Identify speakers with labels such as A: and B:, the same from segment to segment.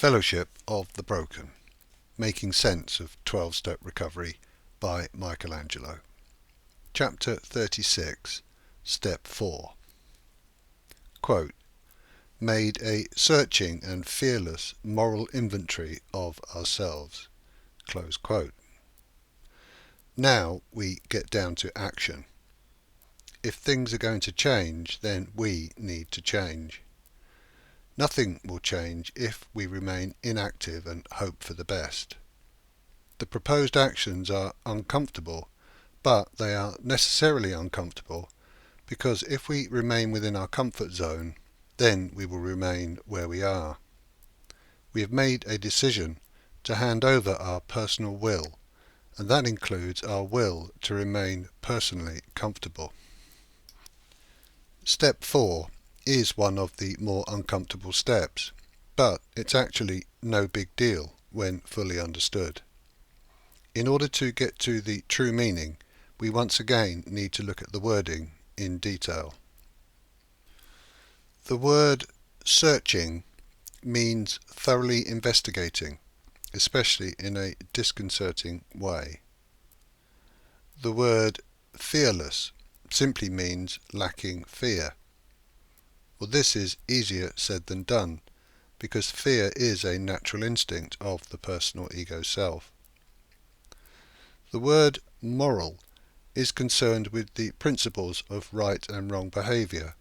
A: Fellowship of the Broken, Making Sense of 12-Step Recovery by Angelo. Chapter 36, Step 4. Quote, made a searching and fearless moral inventory of ourselves. Close quote. Now we get down to action. If things are going to change, then we need to change. Nothing will change if we remain inactive and hope for the best. The proposed actions are uncomfortable, but they are necessarily uncomfortable because if we remain within our comfort zone, then we will remain where we are. We have made a decision to hand over our personal will, and that includes our will to remain personally comfortable. Step 4 is one of the more uncomfortable steps, but it's actually no big deal when fully understood. In order to get to the true meaning, we once again need to look at the wording in detail. The word searching means thoroughly investigating, especially in a disconcerting way. The word fearless simply means lacking fear. Well, this is easier said than done, because fear is a natural instinct of the personal ego self. The word moral is concerned with the principles of right and wrong behaviour,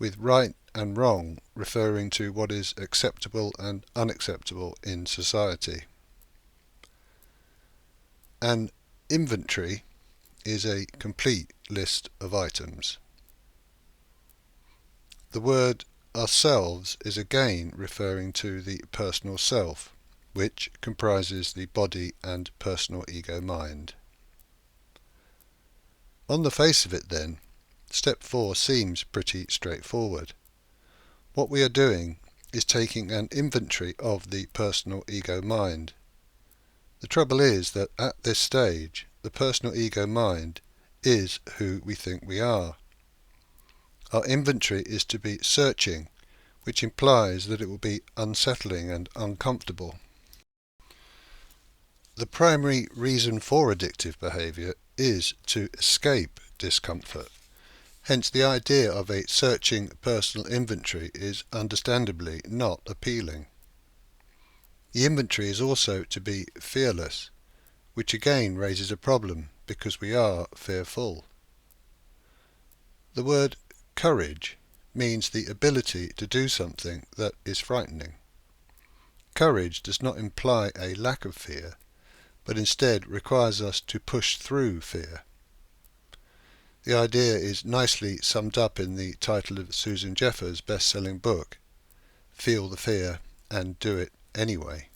A: with right and wrong referring to what is acceptable and unacceptable in society. An inventory is a complete list of items. The word ourselves is again referring to the personal self, which comprises the body and personal ego mind. On the face of it then, step 4 seems pretty straightforward. What we are doing is taking an inventory of the personal ego mind. The trouble is that at this stage, the personal ego mind is who we think we are. Our inventory is to be searching, which implies that it will be unsettling and uncomfortable. The primary reason for addictive behaviour is to escape discomfort. Hence the idea of a searching personal inventory is understandably not appealing. The inventory is also to be fearless, which again raises a problem because we are fearful. The word courage means the ability to do something that is frightening. Courage does not imply a lack of fear, but instead requires us to push through fear. The idea is nicely summed up in the title of Susan Jeffers' best-selling book, Feel the Fear and Do It Anyway.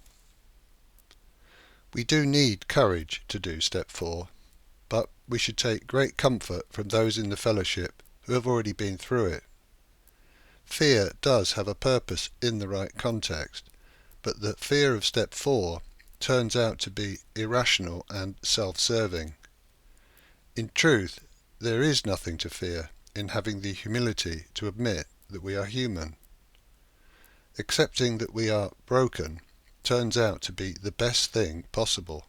A: We do need courage to do step 4, but we should take great comfort from those in the fellowship who have already been through it. Fear does have a purpose in the right context, but the fear of step 4 turns out to be irrational and self-serving. In truth, there is nothing to fear in having the humility to admit that we are human. Accepting that we are broken turns out to be the best thing possible.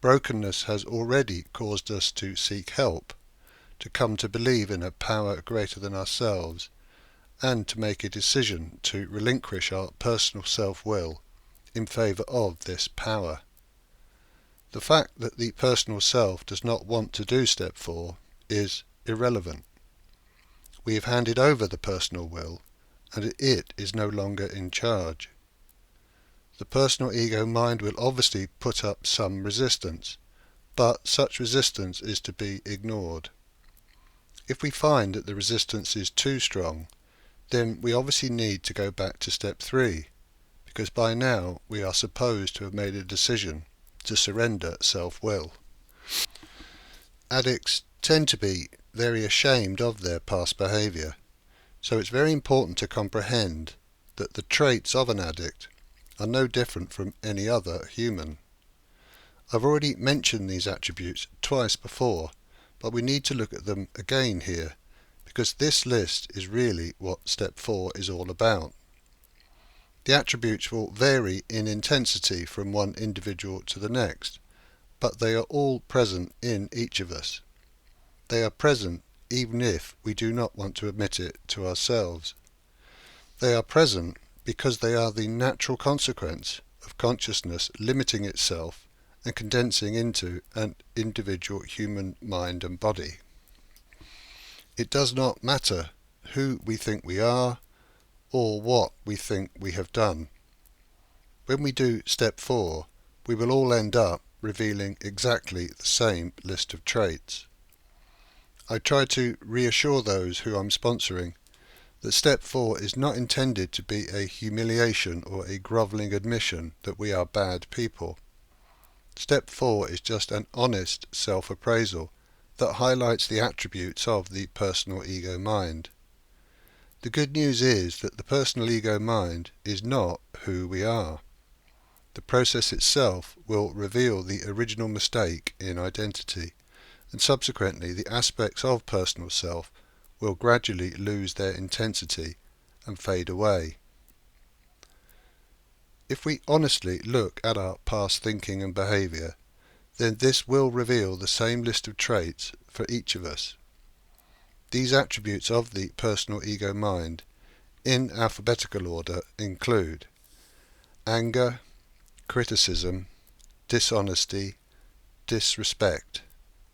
A: Brokenness has already caused us to seek help, to come to believe in a power greater than ourselves, and to make a decision to relinquish our personal self-will in favour of this power. The fact that the personal self does not want to do step 4 is irrelevant. We have handed over the personal will, and it is no longer in charge. The personal ego mind will obviously put up some resistance, but such resistance is to be ignored. If we find that the resistance is too strong, then we obviously need to go back to step 3, because by now we are supposed to have made a decision to surrender self-will. Addicts tend to be very ashamed of their past behaviour, so it's very important to comprehend that the traits of an addict are no different from any other human. I've already mentioned these attributes twice before, but we need to look at them again here, because this list is really what step 4 is all about. The attributes will vary in intensity from one individual to the next, but they are all present in each of us. They are present even if we do not want to admit it to ourselves. They are present because they are the natural consequence of consciousness limiting itself and condensing into an individual human mind and body. It does not matter who we think we are or what we think we have done. When we do step 4, we will all end up revealing exactly the same list of traits. I try to reassure those who I'm sponsoring that step 4 is not intended to be a humiliation or a grovelling admission that we are bad people. Step 4 is just an honest self-appraisal that highlights the attributes of the personal ego mind. The good news is that the personal ego mind is not who we are. The process itself will reveal the original mistake in identity, and subsequently the aspects of personal self will gradually lose their intensity and fade away. If we honestly look at our past thinking and behaviour, then this will reveal the same list of traits for each of us. These attributes of the personal ego mind, in alphabetical order, include anger, criticism, dishonesty, disrespect,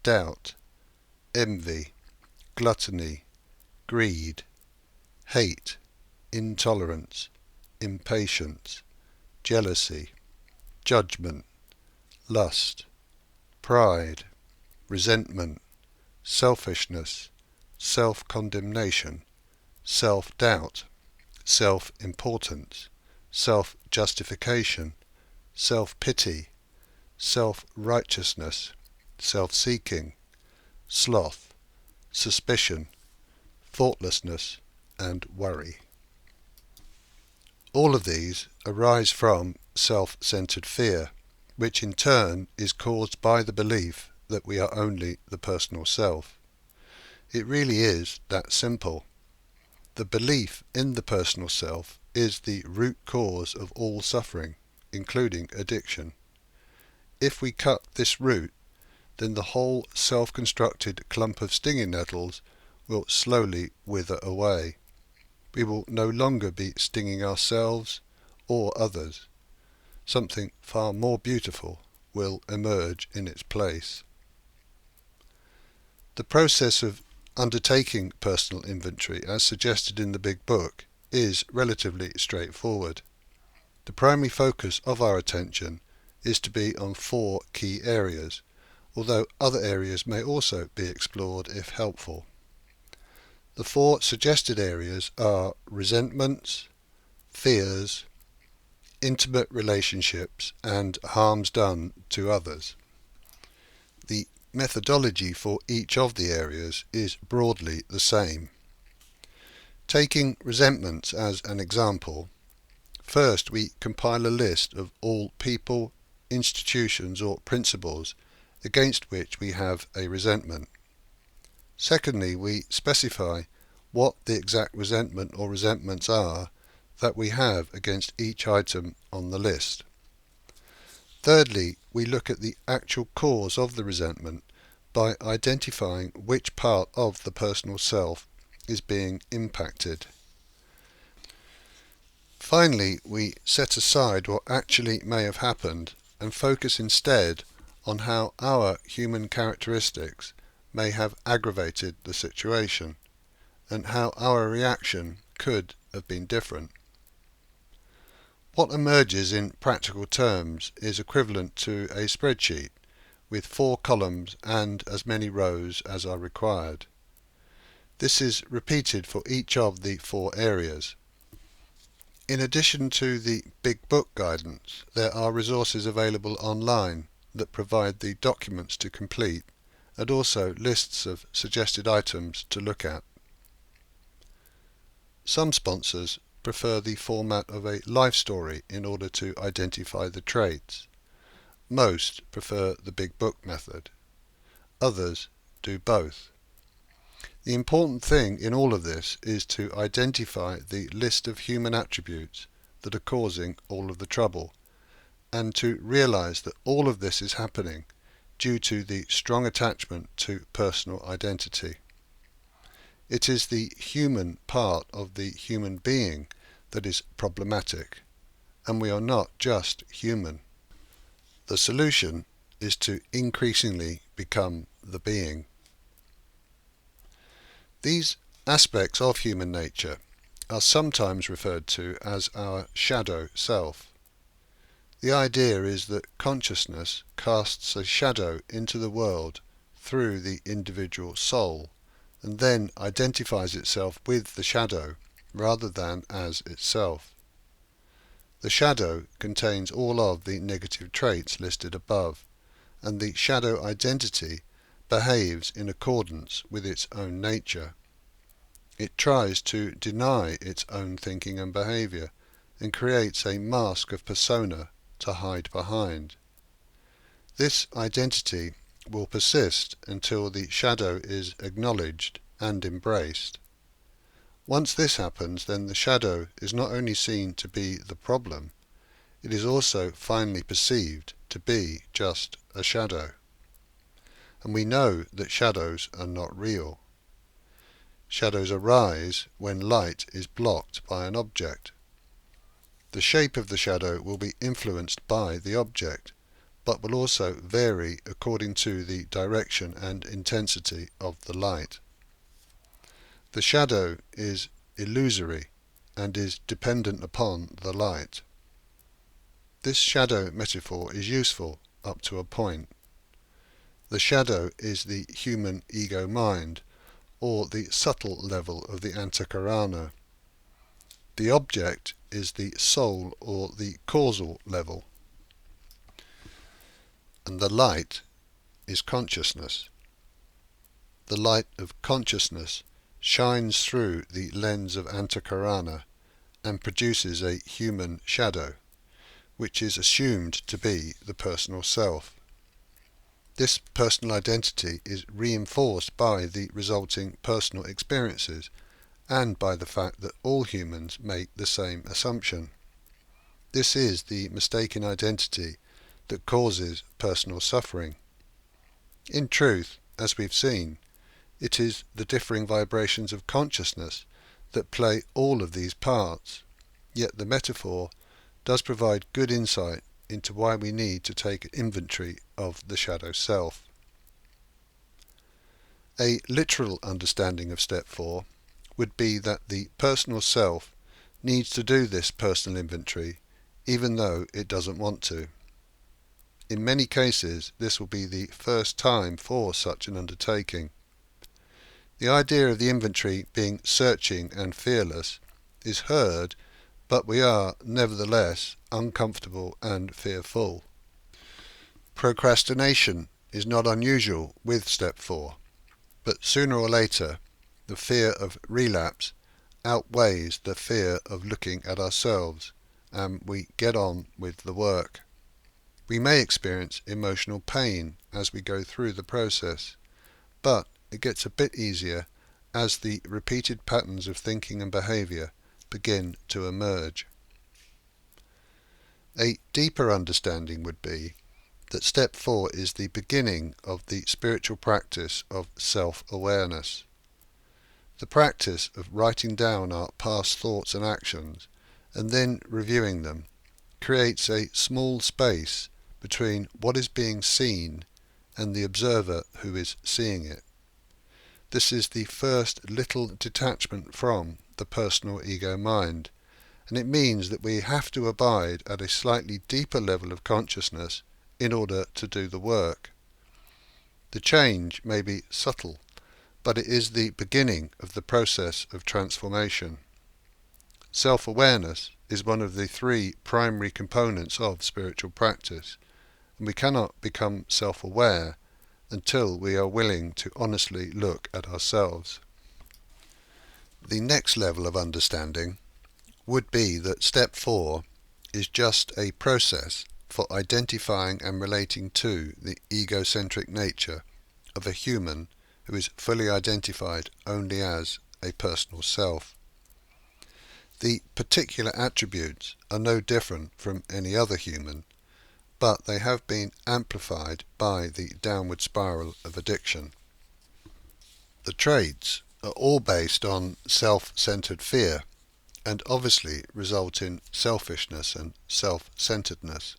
A: doubt, envy, gluttony, greed, hate, intolerance, impatience, jealousy, judgment, lust, pride, resentment, selfishness, self-condemnation, self-doubt, self-importance, self-justification, self-pity, self-righteousness, self-seeking, sloth, suspicion, thoughtlessness, and worry. All of these arise from self-centered fear, which in turn is caused by the belief that we are only the personal self. It really is that simple. The belief in the personal self is the root cause of all suffering, including addiction. If we cut this root, then the whole self-constructed clump of stinging nettles will slowly wither away. We will no longer be stinging ourselves or others. Something far more beautiful will emerge in its place. The process of undertaking personal inventory, as suggested in the Big Book, is relatively straightforward. The primary focus of our attention is to be on 4 key areas, although other areas may also be explored if helpful. The 4 suggested areas are resentments, fears, intimate relationships, and harms done to others. The methodology for each of the areas is broadly the same. Taking resentments as an example, first we compile a list of all people, institutions or principles against which we have a resentment. Secondly, we specify what the exact resentment or resentments are that we have against each item on the list. Thirdly, we look at the actual cause of the resentment by identifying which part of the personal self is being impacted. Finally, we set aside what actually may have happened and focus instead on how our human characteristics may have aggravated the situation and how our reaction could have been different. What emerges in practical terms is equivalent to a spreadsheet with 4 columns and as many rows as are required. This is repeated for each of the 4 areas. In addition to the Big Book guidance, there are resources available online that provide the documents to complete and also lists of suggested items to look at. Some sponsors prefer the format of a life story in order to identify the traits. Most prefer the Big Book method. Others do both. The important thing in all of this is to identify the list of human attributes that are causing all of the trouble, and to realize that all of this is happening due to the strong attachment to personal identity. It is the human part of the human being that is problematic, and we are not just human. The solution is to increasingly become the being. These aspects of human nature are sometimes referred to as our shadow self. The idea is that consciousness casts a shadow into the world through the individual soul, and then identifies itself with the shadow rather than as itself. The shadow contains all of the negative traits listed above, and the shadow identity behaves in accordance with its own nature. It tries to deny its own thinking and behavior, and creates a mask of persona to hide behind. This identity will persist until the shadow is acknowledged and embraced. Once this happens, then the shadow is not only seen to be the problem, it is also finally perceived to be just a shadow. And we know that shadows are not real. Shadows arise when light is blocked by an object. The shape of the shadow will be influenced by the object, but will also vary according to the direction and intensity of the light. The shadow is illusory and is dependent upon the light. This shadow metaphor is useful up to a point. The shadow is the human ego mind, or the subtle level of the antakarana. The object is the soul or the causal level, and the light is consciousness. The light of consciousness shines through the lens of antakarana and produces a human shadow, which is assumed to be the personal self. This personal identity is reinforced by the resulting personal experiences and by the fact that all humans make the same assumption. This is the mistaken identity that causes personal suffering. In truth, as we've seen, it is the differing vibrations of consciousness that play all of these parts, yet the metaphor does provide good insight into why we need to take inventory of the shadow self. A literal understanding of step 4 would be that the personal self needs to do this personal inventory even though it doesn't want to. In many cases, this will be the first time for such an undertaking. The idea of the inventory being searching and fearless is heard, but we are, nevertheless, uncomfortable and fearful. Procrastination is not unusual with step 4, but sooner or later, the fear of relapse outweighs the fear of looking at ourselves, and we get on with the work. We may experience emotional pain as we go through the process, but it gets a bit easier as the repeated patterns of thinking and behavior begin to emerge. A deeper understanding would be that step 4 is the beginning of the spiritual practice of self-awareness. The practice of writing down our past thoughts and actions and then reviewing them creates a small space between what is being seen and the observer who is seeing it. This is the first little detachment from the personal ego mind, and it means that we have to abide at a slightly deeper level of consciousness in order to do the work. The change may be subtle, but it is the beginning of the process of transformation. Self-awareness is one of the 3 primary components of spiritual practice, and we cannot become self-aware until we are willing to honestly look at ourselves. The next level of understanding would be that step 4 is just a process for identifying and relating to the egocentric nature of a human who is fully identified only as a personal self. The particular attributes are no different from any other human, but they have been amplified by the downward spiral of addiction. The traits are all based on self-centered fear and obviously result in selfishness and self-centeredness.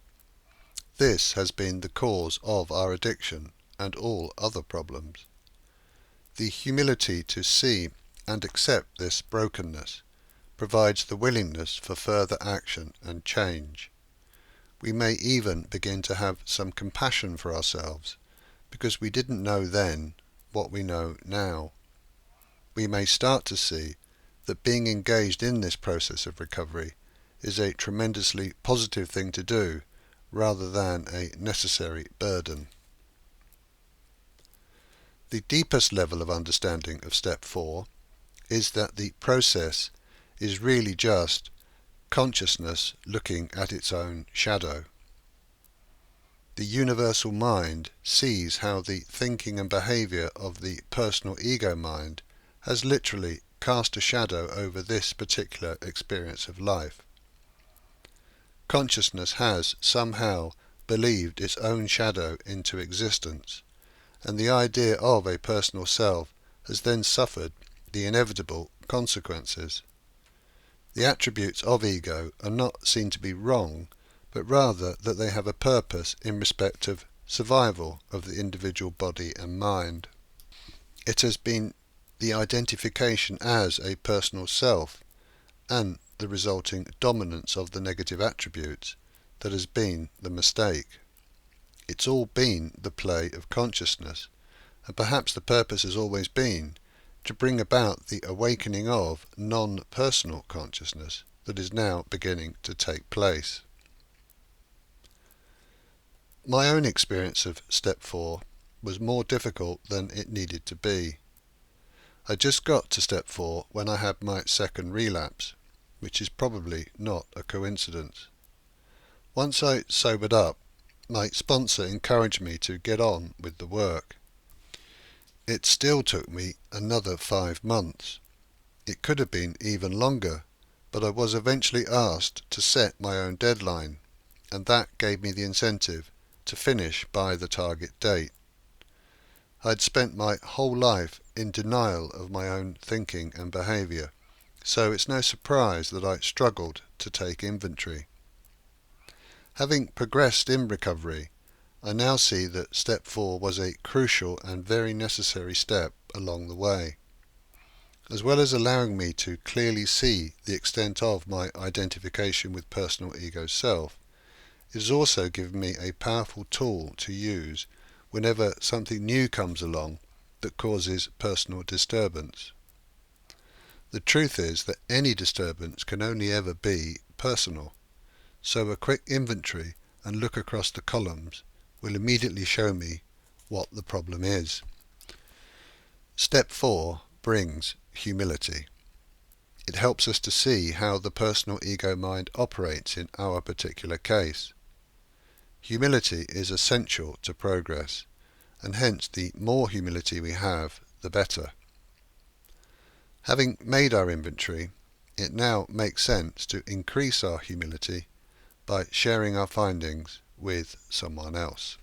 A: This has been the cause of our addiction and all other problems. The humility to see and accept this brokenness provides the willingness for further action and change. We may even begin to have some compassion for ourselves because we didn't know then what we know now. We may start to see that being engaged in this process of recovery is a tremendously positive thing to do rather than a necessary burden. The deepest level of understanding of step 4 is that the process is really just consciousness looking at its own shadow. The universal mind sees how the thinking and behavior of the personal ego mind has literally cast a shadow over this particular experience of life. Consciousness has somehow believed its own shadow into existence, and the idea of a personal self has then suffered the inevitable consequences. The attributes of ego are not seen to be wrong, but rather that they have a purpose in respect of survival of the individual body and mind. It has been the identification as a personal self and the resulting dominance of the negative attributes that has been the mistake. It's all been the play of consciousness, and perhaps the purpose has always been to bring about the awakening of non-personal consciousness that is now beginning to take place. My own experience of step 4 was more difficult than it needed to be. I just got to step 4 when I had my second relapse, which is probably not a coincidence. Once I sobered up, my sponsor encouraged me to get on with the work. It still took me another 5 months. It could have been even longer, but I was eventually asked to set my own deadline, and that gave me the incentive to finish by the target date. I'd spent my whole life in denial of my own thinking and behaviour, so it's no surprise that I struggled to take inventory. Having progressed in recovery, I now see that step 4 was a crucial and very necessary step along the way. As well as allowing me to clearly see the extent of my identification with personal ego self, it has also given me a powerful tool to use whenever something new comes along that causes personal disturbance. The truth is that any disturbance can only ever be personal, so a quick inventory and look across the columns will immediately show me what the problem is. Step 4 brings humility. It helps us to see how the personal ego mind operates in our particular case. Humility is essential to progress, and hence the more humility we have, the better. Having made our inventory, it now makes sense to increase our humility by sharing our findings with someone else.